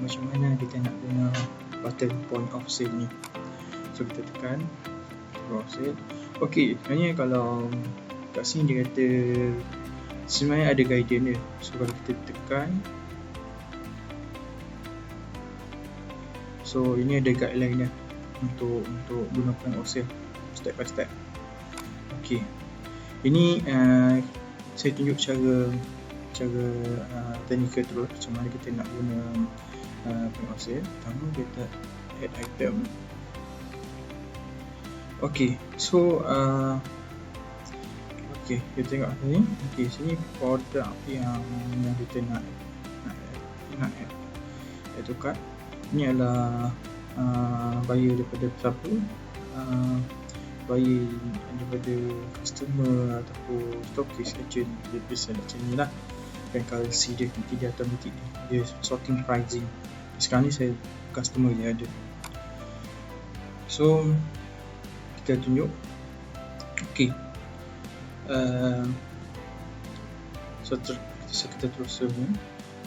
macam mana kita nak guna button point of sale ni. So kita tekan point of sale. Ok, sebenarnya kalau kat sini dia kata sebenarnya ada guidance dia. So kalau kita tekan, so ini ada guideline dia untuk guna point of sale step by step. Ok, ini saya tunjuk cara teknikal terus macam mana kita nak guna point of sale. Pertama kita add item. Ok, so ok, kita tengok sini. Ok, sini produk yang kita nak add, iaitu kad. Ini adalah buyer daripada siapa, buyer daripada customer ataupun stockist, agent. Dia bisa macam ni lah. Dan currency dia nanti dia automatic dia sorting pricing. Sekarang ni saya customer je ada. So kita tunjuk. Ok, so kita terus ni.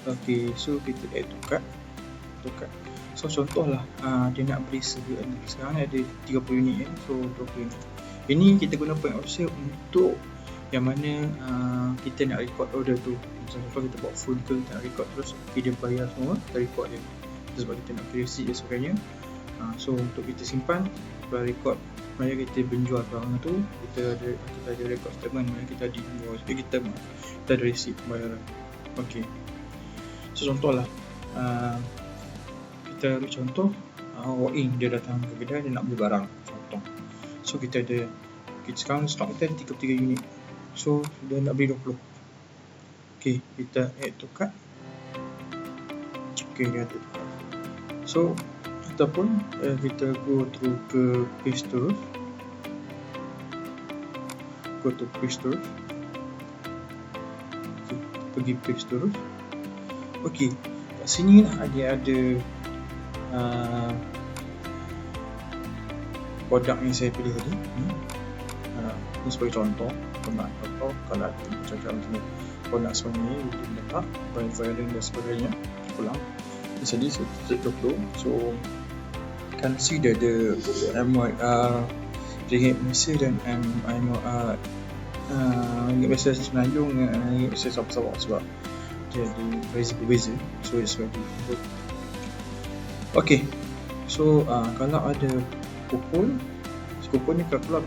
Ok, so kita add to cart. So contohlah dia nak beli sekarang ada 30 unit kan. So 20 unit. Ini kita guna point of sale untuk yang mana kita nak record order tu. Contoh kita buat full ke, kita nak record terus, dia bayar semua, kita record dia. Sebab kita nak receipt dan sebagainya. So untuk kita simpan, kita record mana kita menjual barang tu, kita ada record statement, mana kita ada invoice, kita ada receipt pembayaran. Ok, so contohlah kita ambil contoh walk in, dia datang ke kedai, dia nak beli barang contoh. So kita sekarang stok kita ada 33 unit. So dia nak beli 20. Ok, kita add to cart. Ok, dia ada. So ataupun kita go through ke page terus. Go to page terus. Okay, pergi page terus. Ok, kat sini lah dia ada produk yang saya pilih tadi. Ini sebagai contoh. Kalau ada macam ni produk sebenarnya dia letak violin dan sebagainya pulang. Jadi saya klik 20. So kan see dia ada ringgit Malaysia dan ringgit Malaysia Semenanjung, ringgit Malaysia Sabah sebab dia ada berbeza. So it's very good. Ok, so kalau ada kupon ni kalau keluar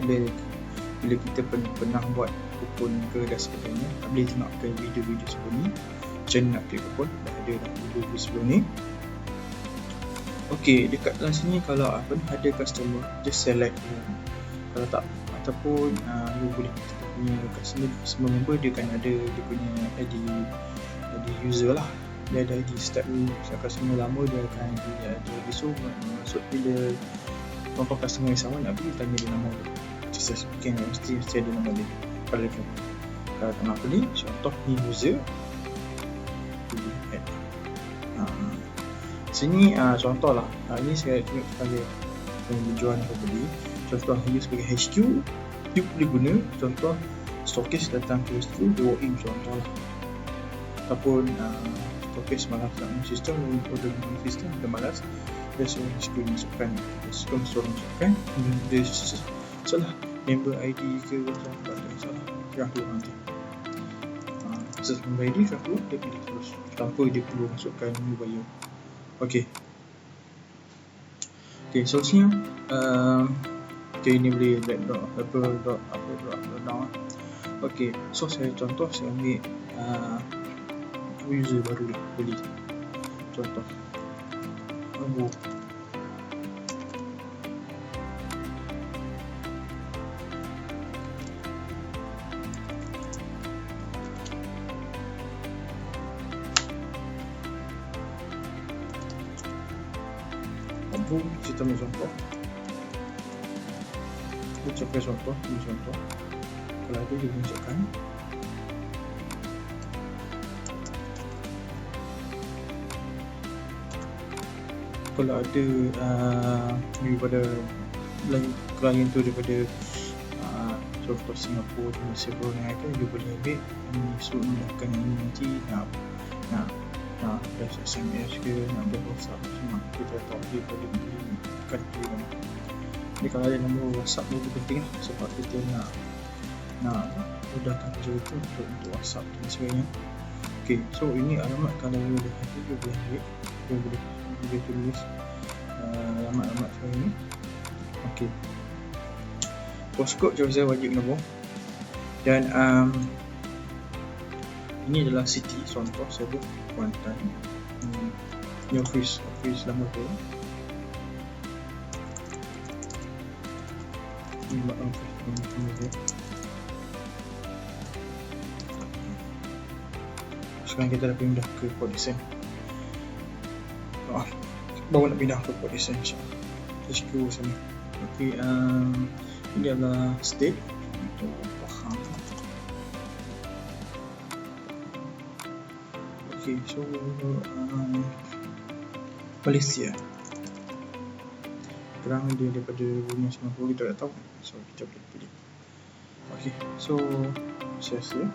bila kita pernah buat kupon ke dan sebagainya, boleh tengokkan video-video sebelum ni macam mana nak klik kupon. Dah ada video sebelum ni. Ok, dekat dalam sini kalau ada customer, just select kalau tak, ataupun you boleh kita punya customer member, dia kan ada dia punya ID user lah. Dia ada ID start dulu. So customer lama dia akan ada ID. So maksud bila contoh customer yang sama nak beli, tanya dia nama dia. Mesti ada nama dia. Kalau tak nak beli, contoh ni user, pilih add. Sini contoh lah. Ini saya tunjuk kepada penjual yang beli. Contoh you sebagai HQ, you boleh guna. Contoh Stockists datang ke situ, dia walk in contoh lah. Ataupun Stockists malas nak sistem, order sistem, dia malas, dia suruh masukkan, dia salah member ID ke tak ada salah, dia keluar nanti. Setelah member ID dia keluar, dia pilih terus tanpa dia perlu masukkan new buyer. Ok, solusinya ini boleh drop down. Ok, so saya contoh, saya ambil user baru lah, beli contoh nombor kita ambil contoh. Ini contoh. Kalau ada dia tunjukkan. Kalau ada daripada klien tu daripada contoh Singapura, Malaysia, Brunei kan, dia boleh ambil suruh mulakan ini nanti nak nak best SMS ke, nak best WhatsApp semua kita tahu dia boleh tekan klik kan. Jadi kalau ada nombor WhatsApp ni penting lah, sebab kita nak mudahkan kerja kita untuk WhatsApp dan sebagainya. Okay, so ini alamat kalau you dah ada, you boleh ambil, you boleh tulis alamat sebagainya. Okay, postcode je wajib kena buang. Dan ini adalah city, contoh saya buat Kuantan. Ini office lama tu. Ini office. Sekarang kita dah pindah ke Port Dickson. Baru nak pindah ke Port Dickson insyaAllah. HQ sana. Okay, ini adalah state untuk faham. Okay, so Malaysia. Sekarang dia daripada 1990 kita tak tahu. So kita boleh pilih. Okay, so saya save.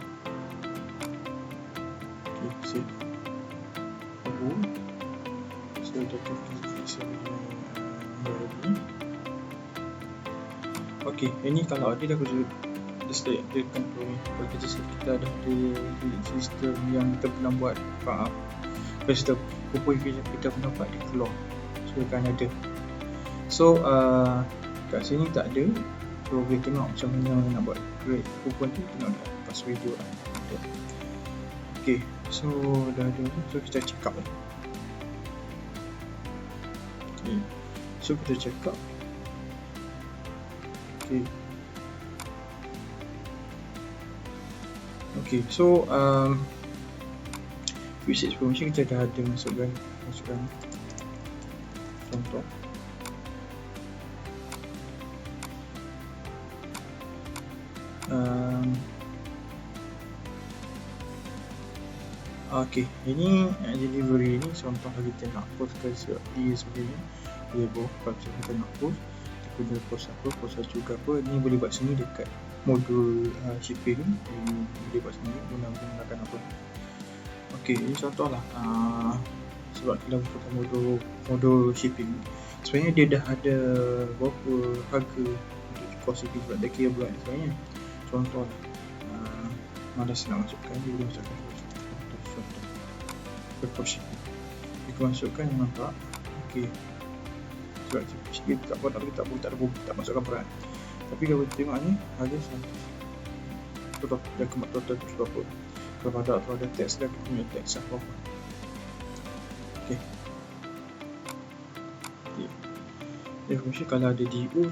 So data saya lagi. Okay, ini kalau ada dah kerja dia control ni. Kalau kita ada sistem yang kita pernah buat faham. Sistem kupon kita pernah buat di keluar. So kan ada. So kat sini tak ada. So boleh tengok macam mana nak buat create kupon tu, tengok pas video lah. Okay, so dah ada. So kita check up lah. Okay, so kita check up. Okay. Okay, so usage permission kita dah ada masukkan contoh. Okay, ini delivery ni contoh kalau kita nak post ke dia sebagainya, label kalau kita nak post, kita guna post juga apa, ni boleh buat sini dekat modul shipping ni, boleh buat sini gunakan apa. Okay, ini contoh lah. Sebab kita bukan modul shipping, sebenarnya dia dah ada berapa harga untuk kos shipping sebab dia kira buat sebenarnya. Contoh lah, malas nak masukkan, dia boleh masukkan contoh shipping, kita masukkan yang nampak. Okay, sebab shipping tak produk kita tak masukkan peran. Tapi kalau kita tengok ni harga 100. Betul, dia kemat total tu berapa. Kalau produk tu ada tax, dia punya tax apa. Okay. Informasi kalau ada DO,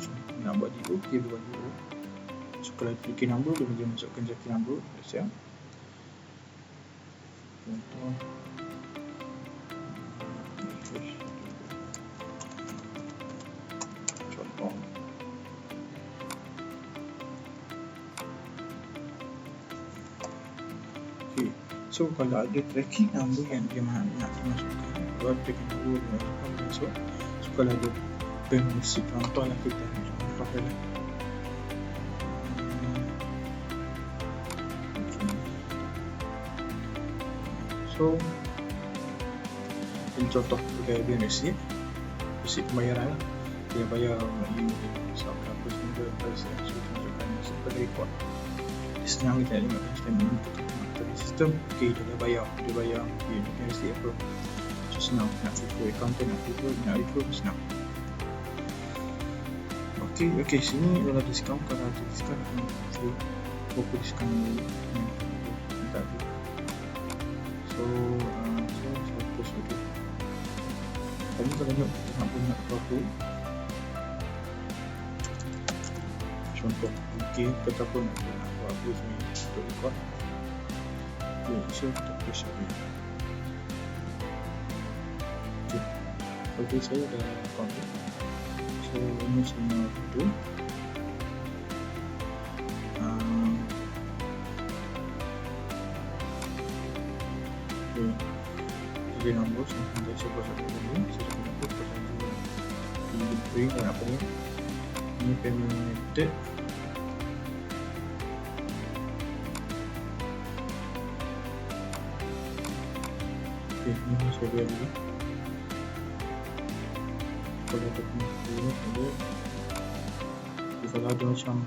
nak buat DO, dia buat DO. So kalau key number, dia boleh masukkan key number. Siap. Contoh. Okay. So kalau ada tracking number yang dia nak dimasukkan, kalau ada tracking number dia masuk. So kalau ada pengurusan, contoh lah kita contoh lah. So ini contoh dia receipt pembayaran lah. Dia bayar sebab apa semua price yang sudah dimasukkan pada report. Dia senang kita nak ingatkan sistem untuk sistem. Okay, dia bayar okay, dia receipt apa. So senang nak review accountant, nak review senang. Okay, sini adalah diskaun. Kalau ada diskaun, berapa diskaun ni tak ada. So 100 okay. Tapi kalau nak buat apa-apa, contoh okay, kita pun nak buat apa sebenarnya untuk record. Okay, so kita push okay. Okay, saya dah confirm. So ini semua video. Okay, jadi nombor sampai saya buat satu dulu. Saya dah buat pasal delivery dan apa ni. Ini payment method. Okay, ini saya biar dulu. Kalau ada ini boleh. Kalau ada macam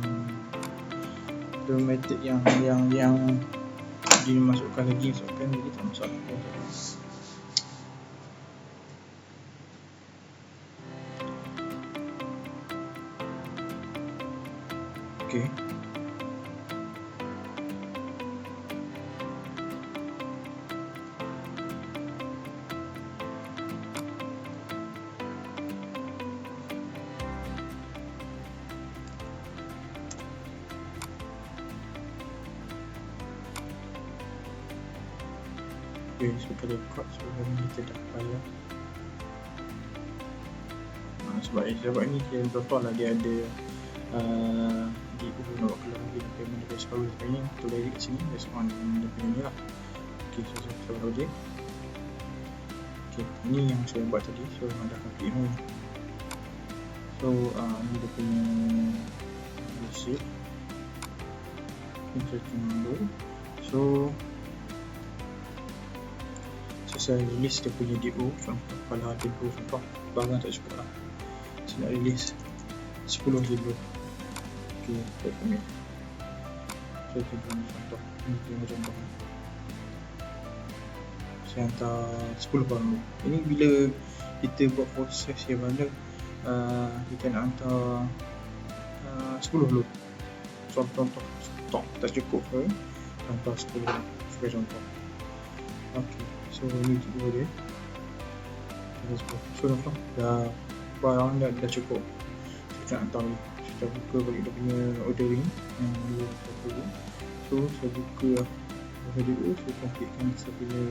automatic yang dimasukkan lagi, jadi tak masalah. Okay. Okay, so kita record sebenarnya kita dah bayar. Sebab ni dia betul lah, dia ada di nak keluar lagi payment dari separuh sebenarnya. Kita lihat kat sini that's on dia punya ni lah. Okay, so saya project. Okay, ni yang saya buat tadi, so ada complete ni. So ni dia punya receipt. Kita tunggu. So saya release dia punya DO. Contoh kalau ada DO, contoh barang tak cukup lah, saya nak release 10 ribu. Okay, saya commit. Saya tengok contoh ni, contoh saya hantar 10 barang. Ini bila kita buat proses yang mana kita nak hantar 10 dulu. Contoh stok tak cukup ke, hantar 10 sebagai contoh. Okay, so ni dua dia. So contoh dah barang dah cukup, kita nak tahu. Kita buka balik dia punya ordering yang dia perlu. So saya buka video, saya completekan saya punya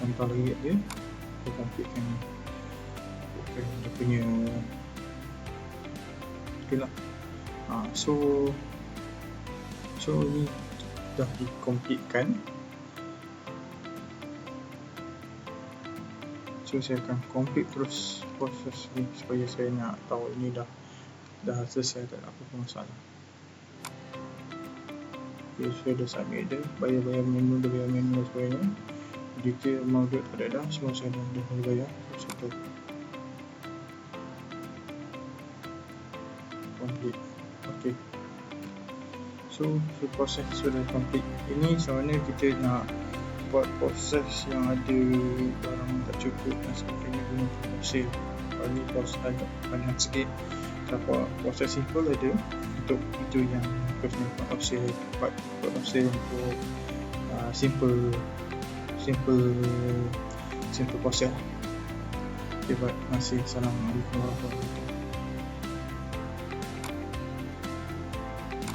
hantar rate dia, saya completekan dia punya okay lah. So ni dah dikompletkan. So saya akan complete terus proses ni supaya saya nak tahu ini dah selesai, tak ada apa-apa masalah. Okay, so dah submit dia, bayar menu dan sebagainya. Detail amount duit tak ada dah, semua saya dah bayar. So saya complete. Okay, so proses sudah complete. Ini sebenarnya kita nak buat proses yang ada barang tak cukup dan sebagainya guna sale. Kalau ni proses agak panjang sikit. Siapa proses simple ada untuk itu yang personal point of sale, part point of sale untuk simple proses. Okay, baik. Terima kasih. Assalamualaikum warahmatullahi wabarakatuh.